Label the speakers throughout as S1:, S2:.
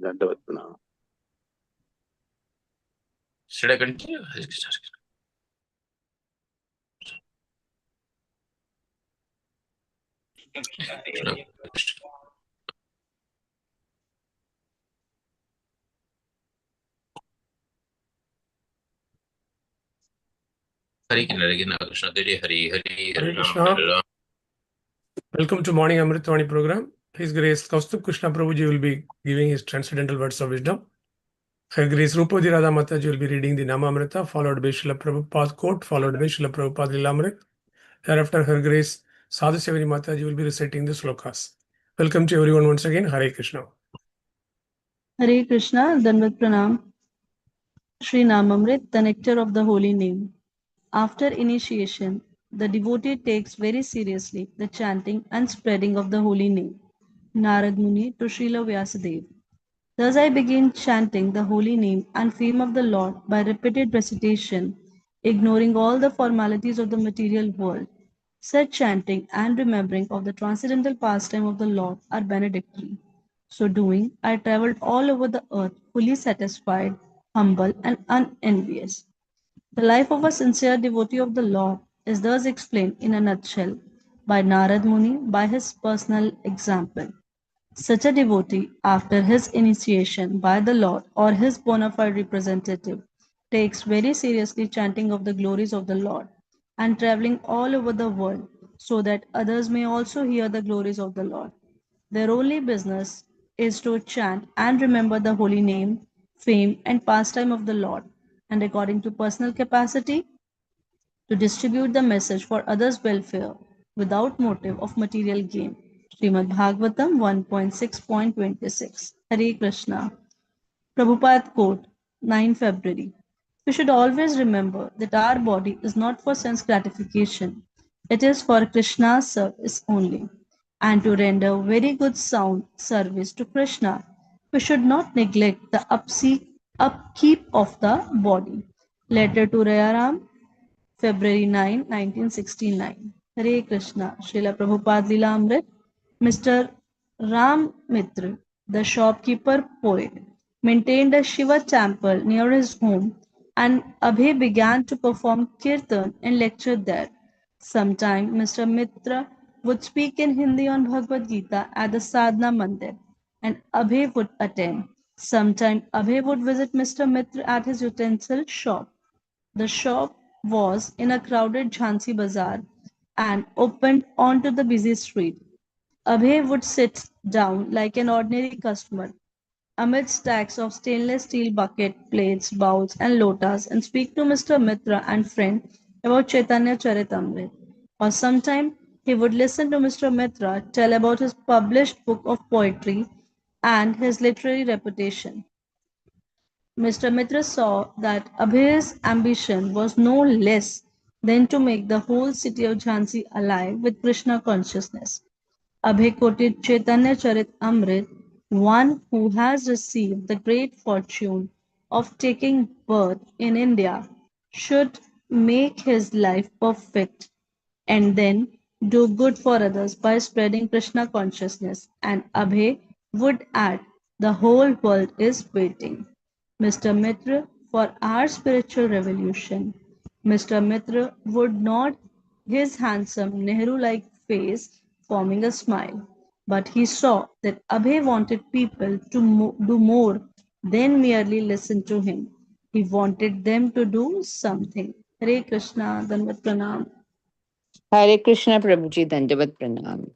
S1: Dandavat Pranam.
S2: Should I continue? Hare Krishna, Hare
S3: Krishna.
S2: Ram.
S3: Welcome to Morning Amrut Vani program. His Grace Kaustubha Krishna Prabhuji will be giving his transcendental words of wisdom. Her Grace Rupodi Radha Mataji will be reading the Namamrita, followed by Srila Prabhupada quote, followed by Srila Prabhupada Lilamrit. Thereafter, Her Grace Sadhu Sevani Mataji will be reciting the slokas. Welcome to everyone once again. Hare Krishna.
S4: Hare Krishna, Dandavat Pranam. Sri Namamrit, the nectar of the holy name. After initiation, the devotee takes very seriously the chanting and spreading of the holy name. Narad Muni to Srila Vyasadeva. Thus I begin chanting the holy name and fame of the Lord by repeated recitation, ignoring all the formalities of the material world. Such chanting and remembering of the transcendental pastime of the Lord are benedictory. So doing, I travelled all over the earth, fully satisfied, humble, and unenvious. The life of a sincere devotee of the Lord is thus explained in a nutshell by Narad Muni by his personal example. Such a devotee, after his initiation by the Lord or his bona fide representative, takes very seriously chanting of the glories of the Lord and traveling all over the world so that others may also hear the glories of the Lord. Their only business is to chant and remember the holy name, fame, and pastime of the Lord, and according to personal capacity, to distribute the message for others' welfare without motive of material gain. Srimad Bhagavatam 1.6.26. Hare Krishna. Prabhupada quote, 9 February. We should always remember that our body is not for sense gratification. It is for Krishna's service only. And to render very good sound service to Krishna, we should not neglect the upkeep of the body. Letter to Rayaram, February 9, 1969. Hare Krishna. Srila Prabhupada Lilamrit. Mr. Ram Mitra, the shopkeeper poet, maintained a Shiva temple near his home, and Abhay began to perform kirtan and lecture there. Sometime Mr. Mitra would speak in Hindi on Bhagavad Gita at the Sadhana Mandir, and Abhay would attend. Sometime Abhay would visit Mr. Mitra at his utensil shop. The shop was in a crowded Jhansi bazaar and opened onto the busy street. Abhay would sit down like an ordinary customer amid stacks of stainless steel bucket, plates, bowls, and lotas and speak to Mr. Mitra and friend about Chaitanya Charitamrita. Or sometime he would listen to Mr. Mitra tell about his published book of poetry and his literary reputation. Mr. Mitra saw that Abhay's ambition was no less than to make the whole city of Jhansi alive with Krishna consciousness. Abhay quoted Chaitanya Charitamrita, one who has received the great fortune of taking birth in India should make his life perfect and then do good for others by spreading Krishna consciousness. And Abhay would add, the whole world is waiting. Mr. Mitra, for our spiritual revolution. Mr. Mitra would nod his handsome Nehru-like face, forming a smile. But he saw that Abhay wanted people to do more than merely listen to him. He wanted them to do something. Hare Krishna, Dandavat Pranam.
S5: Hare Krishna Prabhuji Dandavat Pranam.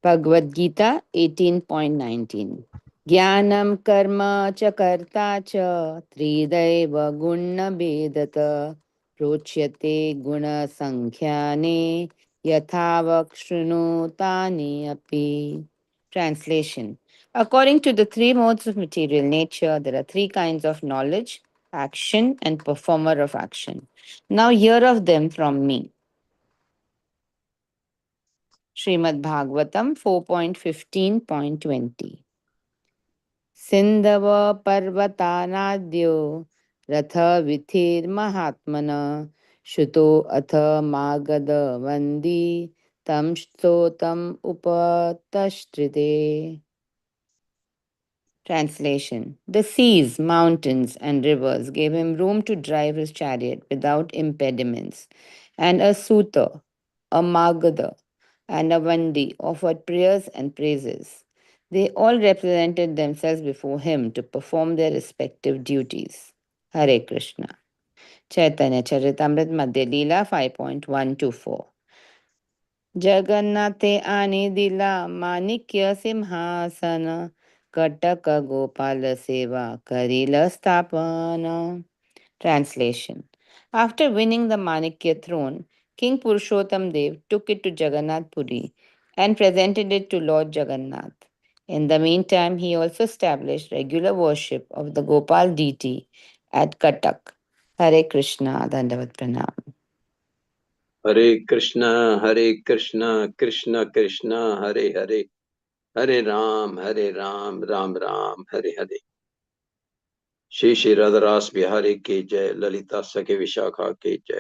S5: Bhagavad Gita 18.19. Jnanam karma cha karta cha tridaiva guna bedata prochyate guna sankhyane yathavak shrunutani api. Translation. According to the three modes of material nature, there are three kinds of knowledge, action, and performer of action. Now hear of them from me. Srimad Bhagavatam 4.15.20. Sindhava parvatanadyo ratha vithir mahatmana shuto atha magada vandi tam stotam upatashtrite. Translation: the seas, mountains, and rivers gave him room to drive his chariot without impediments, and a Suta, a Magadha, and a Vandi offered prayers and praises. They all represented themselves before him to perform their respective duties. Hare Krishna. Chaitanya Charitamrita Madhya Leela 5.124. जगन्नाथे आने दिला माणिक्य सिंहासन कटक गोपाल सेवा करिल स्थापना. Translation: after winning the Manikya throne, King Purushottam Dev took it to Jagannath Puri and presented it to Lord Jagannath. In the meantime, he also established regular worship of the Gopal deity at Katak. Hare Krishna, Dandavat Pranam.
S1: Hare Krishna, Krishna Krishna, Hare Hare, Hare Ram, Ram Ram, Hare Hare. Shri Radharas Bihari ki jai, Lalita Sakhi Vishakha ki jai,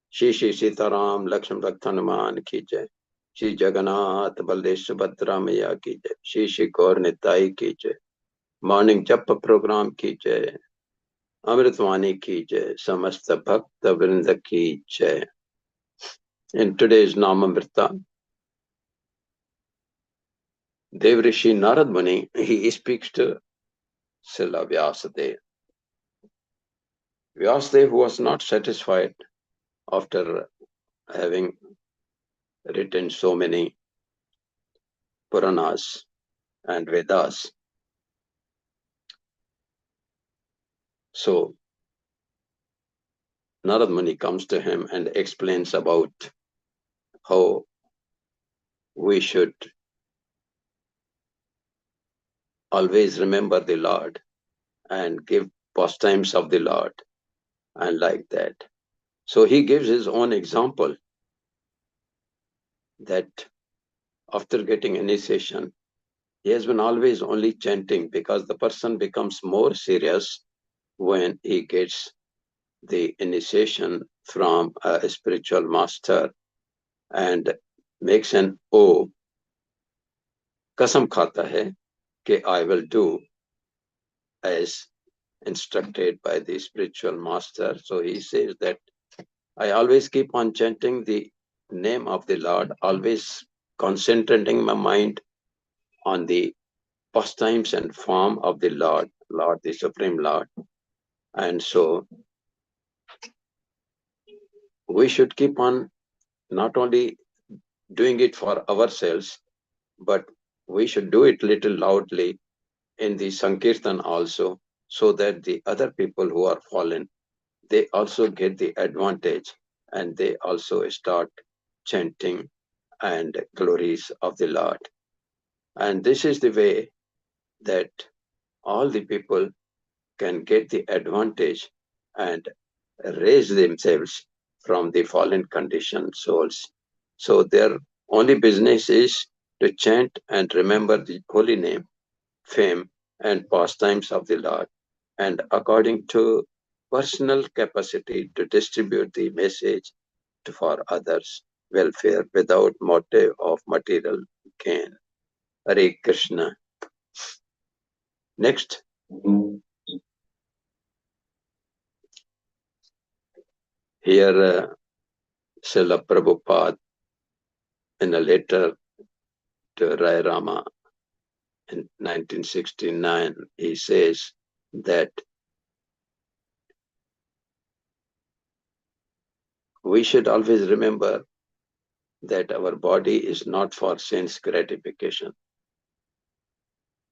S1: Shri Sitaram Lakshman Hanuman ki jai, Shri Jagannath Baldev Subhadra Maya ki jai, Shri Gaur Nitai ki jai, Morning Japa program ki jai, Amrut Vani ki jai, Samasta Bhakta Vrinda ki jai. In today's Namamrita, Devrishi Narad Muni, he speaks to Srila Vyasadeva. Vyasadeva was not satisfied after having written so many Puranas and Vedas. So Narad Muni comes to him and explains about how we should always remember the Lord and give pastimes of the Lord and like that. So he gives his own example that after getting initiation, he has been always only chanting, because the person becomes more serious when he gets the initiation from a spiritual master and makes an oath, kasam khata hai कि I will do as instructed by the spiritual master. So he says that I always keep on chanting the name of the Lord, always concentrating my mind on the pastimes and form of the Lord, the Supreme Lord. And so we should keep on not only doing it for ourselves, but we should do it little loudly in the Sankirtan also, so that the other people who are fallen, they also get the advantage and they also start chanting and glories of the Lord. And this is the way that all the people can get the advantage and raise themselves from the fallen conditioned souls. So their only business is to chant and remember the holy name, fame, and pastimes of the Lord, and according to personal capacity to distribute the message for others' welfare without motive of material gain. Hare Krishna. Next. Here, Srila Prabhupada, in a letter to Rai Rama in 1969, he says that we should always remember that our body is not for sense gratification,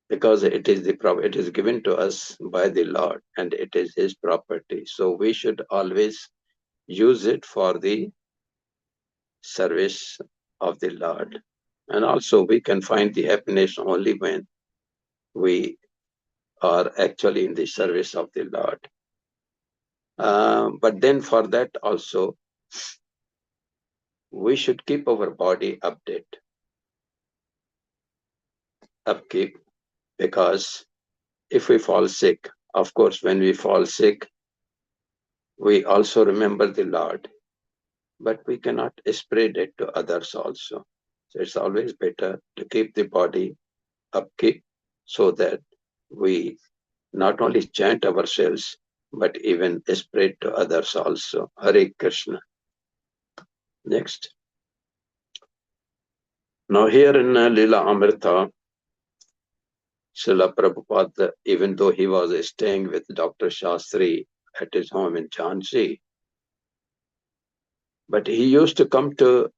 S1: because it is given to us by the Lord and it is His property. So we should always use it for the service of the Lord. And also we can find the happiness only when we are actually in the service of the Lord. But then for that also, we should keep our body upkeep, because if we fall sick, of course, when we fall sick, we also remember the Lord, but we cannot spread it to others also. So it's always better to keep the body upkeep so that we not only chant ourselves, but even spread to others also. Hare Krishna. Next. Now here in Lila Amrita, Srila Prabhupada, even though he was staying with Dr. Shastri at his home in Jhansi, but he used to come to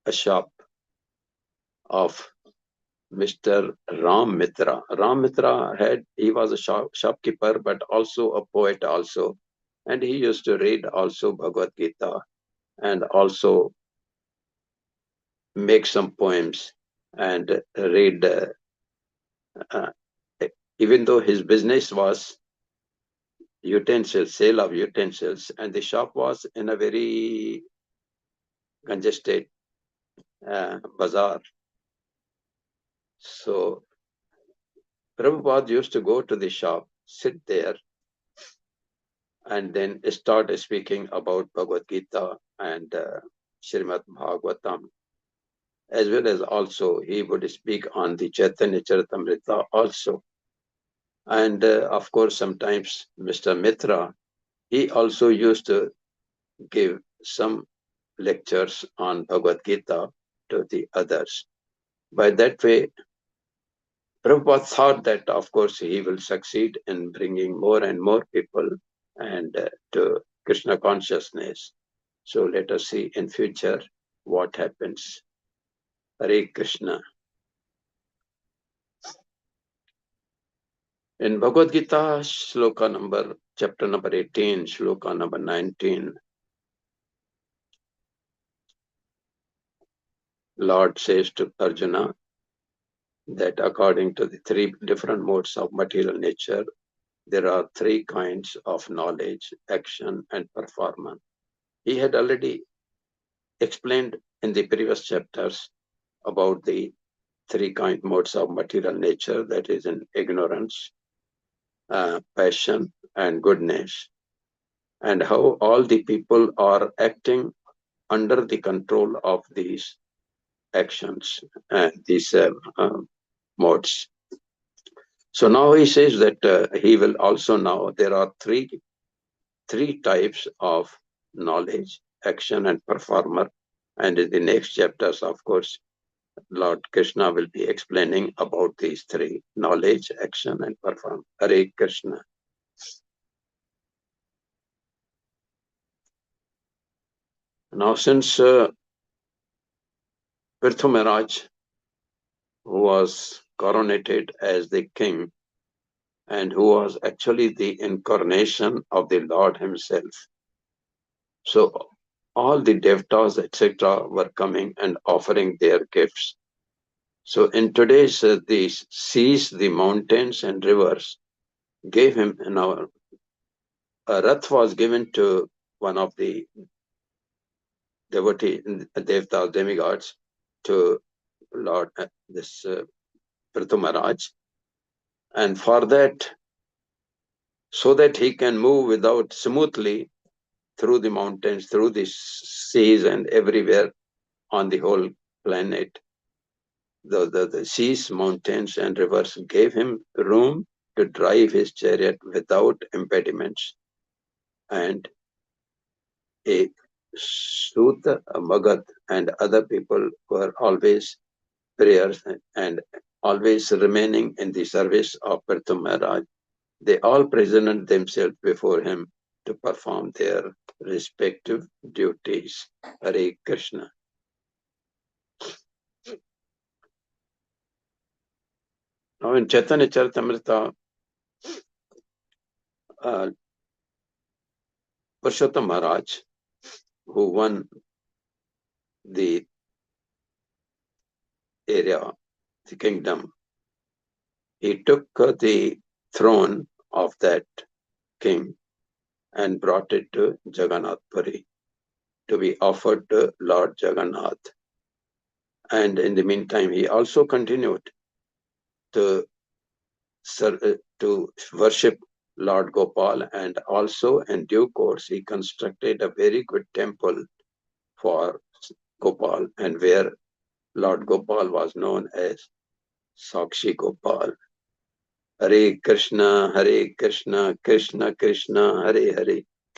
S1: a shop of Mr. Ram Mitra. Ram Mitra he was a shopkeeper, but also a poet also. And he used to read also Bhagavad Gita and also make some poems and read, uh, even though his business was utensils, sale of utensils, and the shop was in a very congested bazaar. So Prabhupada used to go to the shop, sit there, and then start speaking about Bhagavad Gita and Srimad Bhagavatam, as well as also he would speak on the Chaitanya Charitamrita also. And of course, sometimes Mr. Mitra, he also used to give some lectures on Bhagavad Gita to the others. By that way, Prabhupada thought that, of course, he will succeed in bringing more and more people and to Krishna consciousness. So let us see in future what happens. Hare Krishna. In Bhagavad Gita, chapter number 18, shloka number 19, Lord says to Arjuna that according to the three different modes of material nature, there are three kinds of knowledge, action, and performance. He had already explained in the previous chapters about the three modes of material nature, that is in ignorance, passion, and goodness, and how all the people are acting under the control of these actions and these modes. So now he says that he will also now, there are three types of knowledge, action, and performer. And in the next chapters, of course, Lord Krishna will be explaining about these three: knowledge, action, and performance. Hare Krishna. Now, since Prithu Maharaj, who was coronated as the king and who was actually the incarnation of the Lord himself, so all the devatas, etc., were coming and offering their gifts. So in today's, the seas, the mountains, and rivers gave him, a rath was given to one of the devotee, devatas, demigods, to Lord, this Prithu Maharaj. And for that, so that he can move without smoothly through the mountains, through the seas, and everywhere on the whole planet, the seas, mountains, and rivers gave him room to drive his chariot without impediments. And a Suta, a Magad, and other people were always prayers and always remaining in the service of Prithu Maharaj. They all presented themselves before him to perform their respective duties. Hare Krishna. Now in Chaitanya Charitamrita, Purushottam Maharaj, who won the area, the kingdom, he took the throne of that king and brought it to Jagannath Puri to be offered to Lord Jagannath. And in the meantime, he also continued to worship Lord Gopal, and also in due course, he constructed a very good temple for Gopal, and where Lord Gopal was known as Sakshi Gopal. Hare Krishna, Krishna Krishna, Hare Hare,